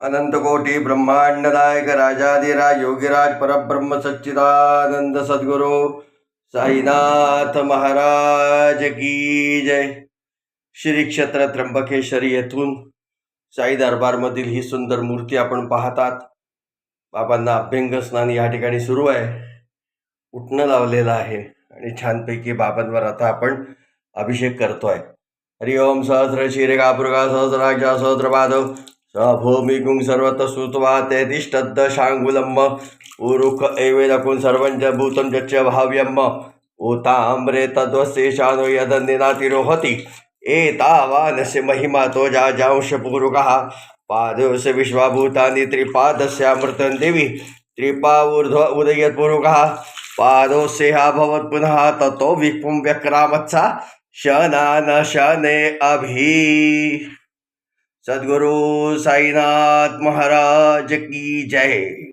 अनंत कोटी ब्रह्मांड नायक राजाधिराज योगीराज परब्रह्म सच्चिदानंद सद्गुरु साईनाथ महाराज की जय. श्री क्षेत्र त्र्यंबकेश्वरी येथून साई दरबारमधील ही सुंदर मूर्ती आपण पाहतात. बाबांना अभ्यंग स्नान या ठिकाणी सुरू आहे. उठणं लावलेलं आहे आणि छानपैकी बाबांवर आता आपण अभिषेक करतोय. हरि ओम सहस्र शिरेगापुरगा सहस्राक्षा सहस्रपाद भूमिगुं सर्वत सुतवा तेतिष्ठद्द शांगुलम उरुख एवेदकुं सर्वंच भूतं जच्च भाव्यम उताम्रे तद्वस्तेशानो यदन्निनातिरोहति एतावानस्य महिमा तो जाजांश पूरुकः पादस्य विश्वभूतानि त्रिपादस्यामृतं देवी त्रिपाऊर्ध्व उदयत्पूरुकः पादोस्येहा भवत् पुनः ततो विपुं व्यक्रामत्सा शनान शने अभी. सद्गुरु साईनाथ महाराज की जय.